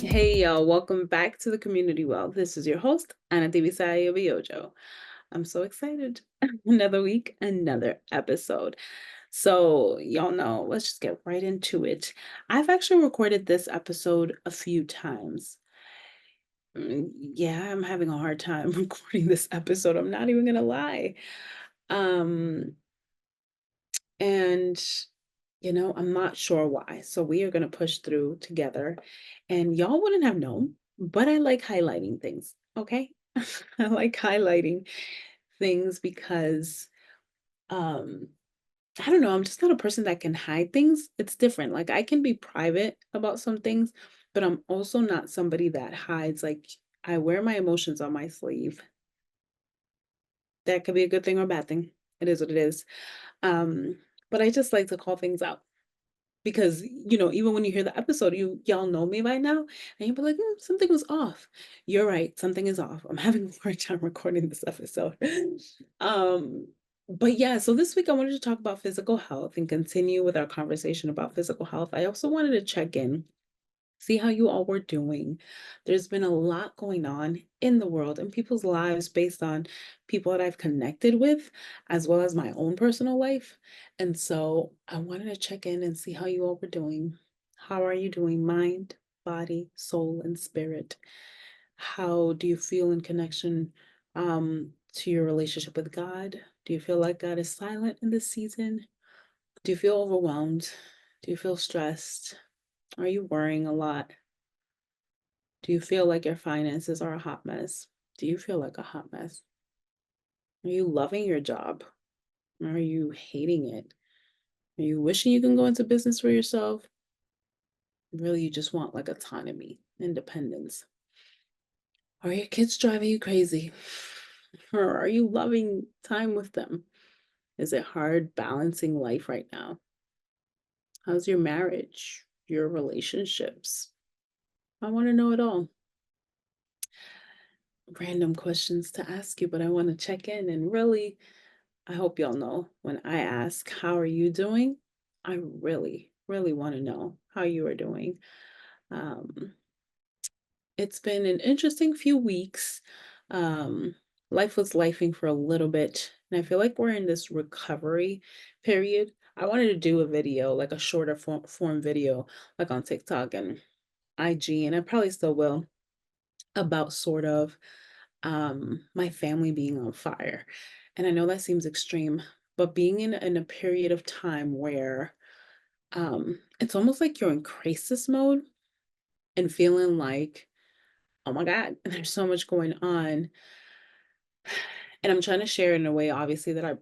Hey y'all, welcome back to the Community Well. This is your host, Ana Ayobiojo. I'm so excited. Another week, another episode. So, y'all know, let's just get right into it. I've actually recorded this episode a few times. Yeah, I'm having a hard time recording this episode. I'm not even gonna lie. Um, and I'm not sure why. So we are gonna push through together. And y'all wouldn't have known, but I like highlighting things. Okay. I like highlighting things because um I don't know, I'm just not a person that can hide things. It's different. Like I can be private about some things, but I'm also not somebody that hides. Like I wear my emotions on my sleeve. That could be a good thing or a bad thing. It is what it is. Um, but I just like to call things out. Because, even when you hear the episode, y'all know me by now, and you'll be like, something was off." You're right, something is off. I'm having a hard time recording this episode. Um, but yeah, so this week I wanted to talk about physical health and continue with our conversation about physical health. I also wanted to check in, see how you all were doing. There's been a lot going on in the world and people's lives based on people that I've connected with, as well as my own personal life. And so I wanted to check in and see how you all were doing. How are you doing? Mind, body, soul, and spirit. How do you feel in connection to your relationship with God? Do you feel like God is silent in this season? Do you feel overwhelmed? Do you feel stressed? Are you worrying a lot? Do you feel like your finances are a hot mess? Do you feel like a hot mess? Are you loving your job? Are you hating it? Are you wishing you can go into business for yourself? Really, you just want like autonomy, independence. Are your kids driving you crazy? Or are you loving time with them? Is it hard balancing life right now? How's your marriage? Your relationships? I want to know it all. Random questions to ask you, but I want to check in and really I hope y'all know when I ask, "How are you doing?" I really, really want to know how you are doing. Um, it's been an interesting few weeks. Um, Life was lifing for a little bit, and I feel like we're in this recovery period. I wanted to do a video, like a shorter form video, like on TikTok and IG, and I probably still will, about sort of my family being on fire. And I know that seems extreme, but being in a period of time where it's almost like you're in crisis mode and feeling like, oh my God, there's so much going on. And I'm trying to share in a way, obviously, that I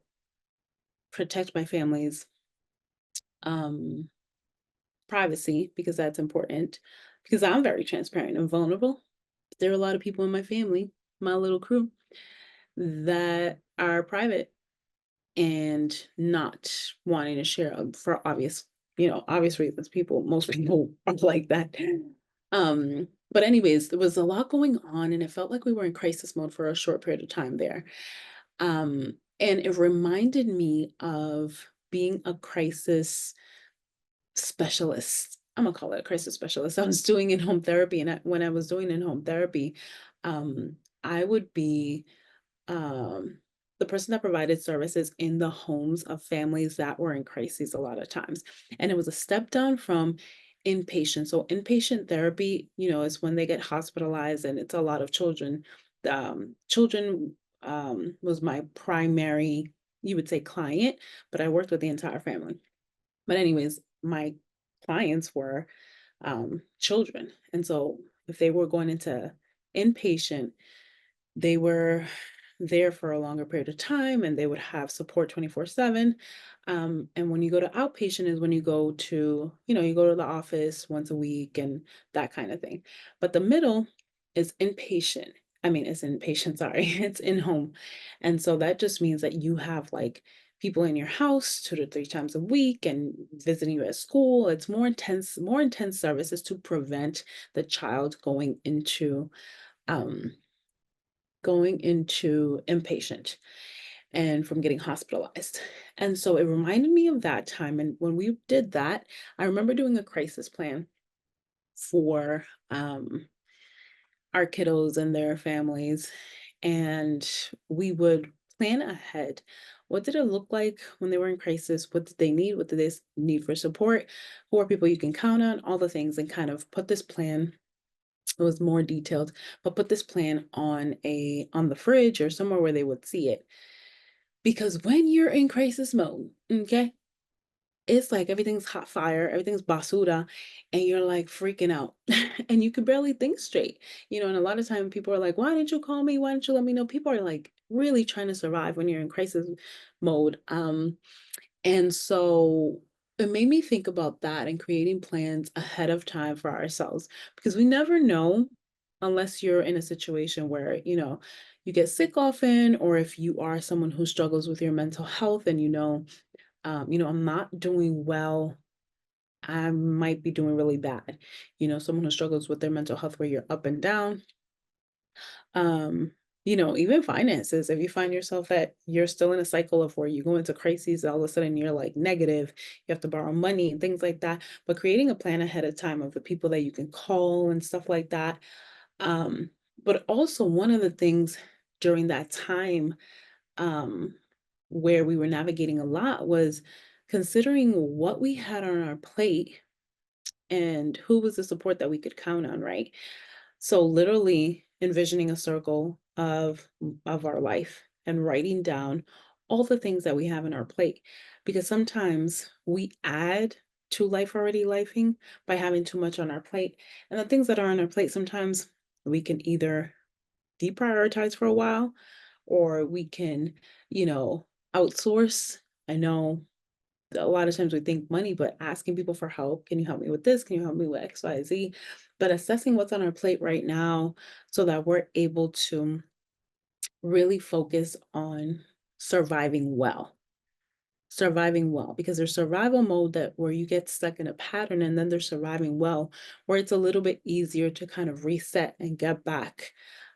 protect my family's um, privacy because that's important. Because I'm very transparent and vulnerable. There are a lot of people in my family, my little crew, that are private and not wanting to share for obvious reasons. Most people are like that. But anyways, there was a lot going on and it felt like we were in crisis mode for a short period of time there. And it reminded me of being a crisis specialist. I'm gonna call it a crisis specialist. I was doing in home therapy, and when I was doing in home therapy, um, I would be um, the person that provided services in the homes of families that were in crises a lot of times. And it was a step down from inpatient. So inpatient therapy, is when they get hospitalized and it's a lot of children. Children was my primary, you would say, client, but I worked with the entire family. But anyways, my clients were children. And so if they were going into inpatient, they were there for a longer period of time and they would have support 24/7. And when you go to outpatient is when you go to, you go to the office once a week and that kind of thing. But the middle is inpatient. I mean, it's inpatient, sorry, it's in home. And so that just means that you have like people in your house 2 to 3 times a week and visiting you at school. It's more intense services to prevent the child um, going into inpatient and from getting hospitalized. And so it reminded me of that time. And when we did that, I remember doing a crisis plan for our kiddos and their families, and we would plan ahead. What did it look like when they were in crisis? What did they need? What did they need for support? Who are people you can count on? All the things, and kind of put this plan. It was more detailed, but put this plan on the fridge or somewhere where they would see it. Because when you're in crisis mode, okay, it's like everything's hot fire, everything's basura, and you're like freaking out, and you can barely think straight. And a lot of time people are like, "Why didn't you call me? Why didn't you let me know?" People are like really trying to survive when you're in crisis mode. And so it made me think about that and creating plans ahead of time for ourselves, because we never know unless you're in a situation where, you get sick often, or if you are someone who struggles with your mental health and I'm not doing well. I might be doing really bad. Someone who struggles with their mental health where you're up and down. Um, even finances. If you find yourself that you're still in a cycle of where you go into crises, all of a sudden you're like negative, you have to borrow money and things like that. But creating a plan ahead of time of the people that you can call and stuff like that. Um, but also one of the things during that time, um, where we were navigating a lot, was considering what we had on our plate and who was the support that we could count on, right? So literally envisioning a circle of our life and writing down all the things that we have in our plate, because sometimes we add to life already lifing by having too much on our plate. And the things that are on our plate, sometimes we can either deprioritize for a while, or we can, you know, outsource. I know a lot of times we think money, but asking people for help. Can you help me with this? Can you help me with XYZ? But assessing what's on our plate right now so that we're able to really focus on surviving well. Surviving well, because there's survival mode that where you get stuck in a pattern, and then there's surviving well, where it's a little bit easier to kind of reset and get back.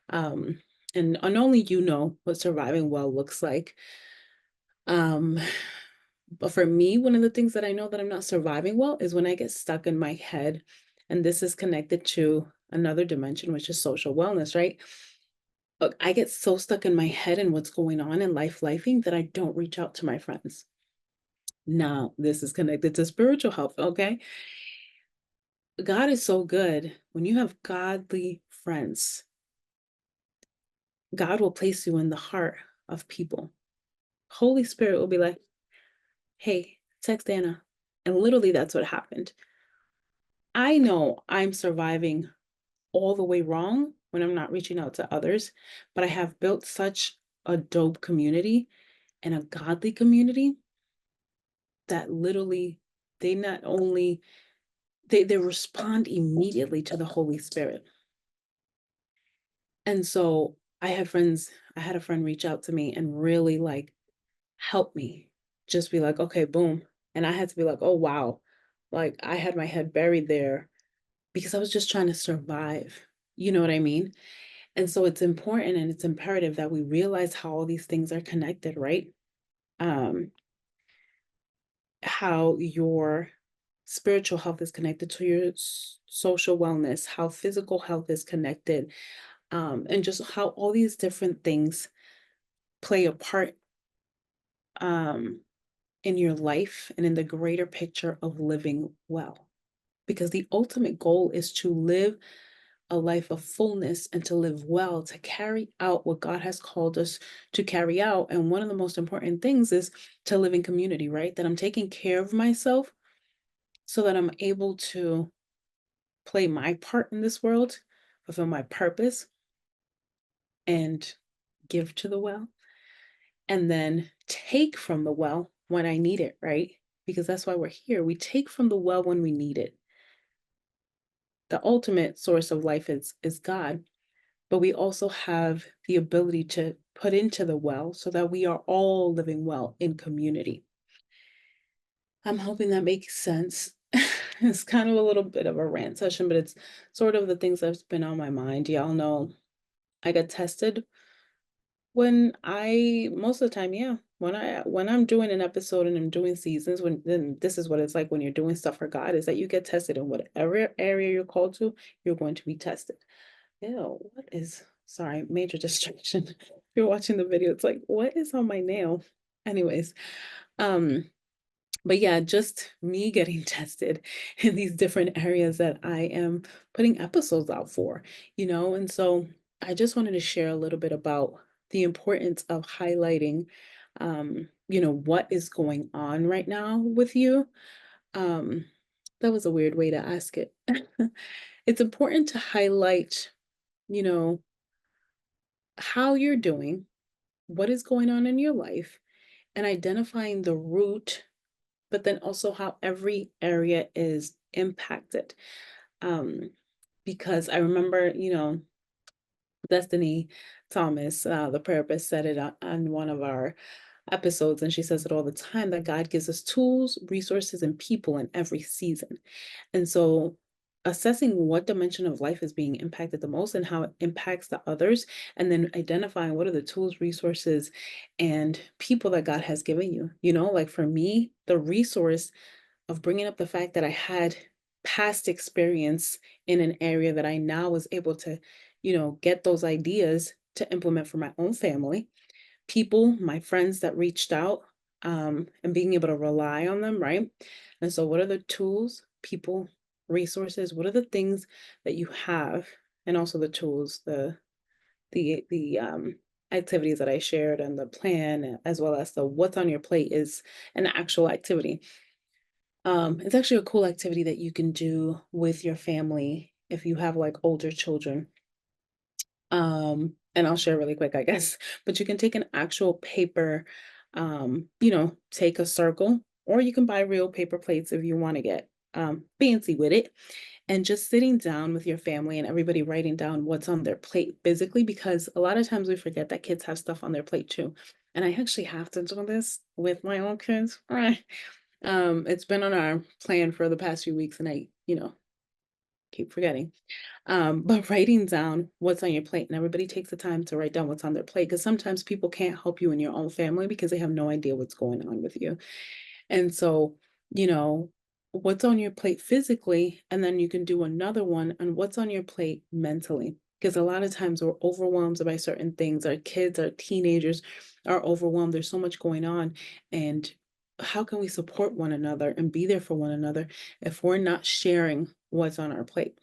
Um, and only you know what surviving well looks like. Um, But for me, one of the things that I know that I'm not surviving well is when I get stuck in my head. And this is connected to another dimension, which is social wellness, right? But I get so stuck in my head and what's going on in lifing that I don't reach out to my friends. Now, this is connected to spiritual health, okay? God is so good. When you have godly friends, God will place you in the heart of people. Holy Spirit will be like, hey, text Anna. And literally, that's what happened. I know I'm surviving all the way wrong when I'm not reaching out to others, but I have built such a dope community and a godly community that literally they not only they respond immediately to the Holy Spirit. And so I had a friend reach out to me and really like help me. Just be like, okay, boom. And I had to be like, oh wow. Like I had my head buried there because I was just trying to survive. You know what I mean? And so it's important and it's imperative that we realize how all these things are connected, right? Um, how your spiritual health is connected to your social wellness, how physical health is connected, and just how all these different things play a part um, in your life and in the greater picture of living well. Because the ultimate goal is to live a life of fullness and to live well, to carry out what God has called us to carry out. And one of the most important things is to live in community, right? That I'm taking care of myself so that I'm able to play my part in this world, fulfill my purpose, and give to the well, and then take from the well when I need it, right? Because that's why we're here. We take from the well when we need it. The ultimate source of life is God, but we also have the ability to put into the well so that we are all living well in community. I'm hoping that makes sense. It's kind of a little bit of a rant session, but it's sort of the things that's been on my mind. Y'all know I got tested when most of the time, yeah. when I'm doing an episode and I'm doing seasons, when then this is what it's like when you're doing stuff for God, is that you get tested in whatever area you're called to, you're going to be tested. Ew, what is sorry, major distraction. If you're watching the video, it's like, what is on my nail? Anyways, um, but yeah, just me getting tested in these different areas that I am putting episodes out for, and so I just wanted to share a little bit about the importance of highlighting, what is going on right now with you. Um, that was a weird way to ask it. It's important to highlight, you know, how you're doing, what is going on in your life, and identifying the root, but then also how every area is impacted. Um, because I remember, Destiny Thomas, the therapist, said it on one of our episodes, and she says it all the time that God gives us tools, resources, and people in every season. And so, assessing what dimension of life is being impacted the most and how it impacts the others, and then identifying what are the tools, resources, and people that God has given you. Like for me, the resource of bringing up the fact that I had past experience in an area that I now was able to, get those ideas to implement for my own family, people, my friends that reached out, and being able to rely on them, right? And so, what are the tools, people, resources? What are the things that you have, and also the tools, the activities that I shared, and the plan, as well as the what's on your plate is an actual activity. It's actually a cool activity that you can do with your family if you have like older children. And I'll share really quick, I guess. But you can take an actual paper, take a circle, or you can buy real paper plates if you want to get fancy with it. And just sitting down with your family and everybody writing down what's on their plate physically, because a lot of times we forget that kids have stuff on their plate too. And I actually have to do this with my own kids. It's been on our plan for the past few weeks, and I, keep forgetting. But writing down what's on your plate, and everybody takes the time to write down what's on their plate, because sometimes people can't help you in your own family because they have no idea what's going on with you. And so, you know, what's on your plate physically, and then you can do another one on what's on your plate mentally. Because a lot of times we're overwhelmed by certain things. Our kids, our teenagers are overwhelmed. There's so much going on. And how can we support one another and be there for one another if we're not sharing what's on our plate?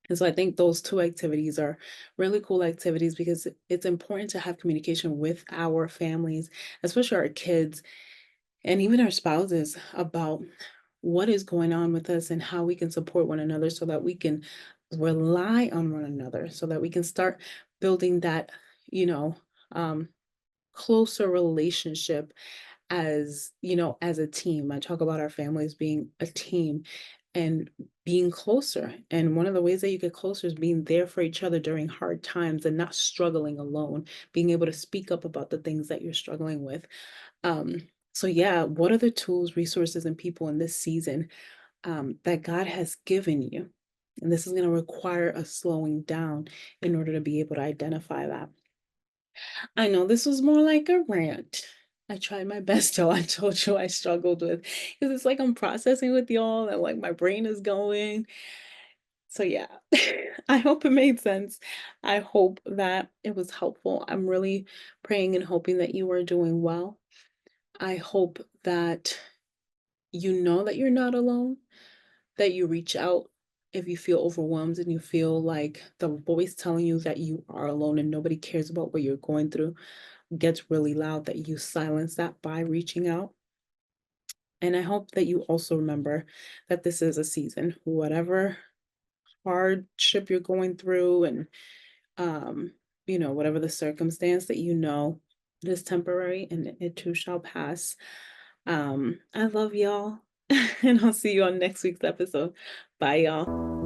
And so I think those two activities are really cool activities because it's important to have communication with our families, especially our kids and even our spouses, about what is going on with us and how we can support one another so that we can rely on one another, so that we can start building that, you know, um, closer relationship as a team. I talk about our families being a team and being closer. And one of the ways that you get closer is being there for each other during hard times and not struggling alone, being able to speak up about the things that you're struggling with. So yeah, what are the tools, resources, and people in this season that God has given you? And this is going to require a slowing down in order to be able to identify that. I know this was more like a rant. I tried my best though. I told you I struggled with because it's like I'm processing with y'all and like my brain is going. So yeah, I hope it made sense. I hope that it was helpful. I'm really praying and hoping that you are doing well. I hope that you know that you're not alone, that you reach out if you feel overwhelmed and you feel like the voice telling you that you are alone and nobody cares about what you're going through gets really loud, that you silence that by reaching out. And I hope that you also remember that this is a season, whatever hardship you're going through, and whatever the circumstance, that it is temporary and it too shall pass. I love y'all, and I'll see you on next week's episode. Bye, y'all.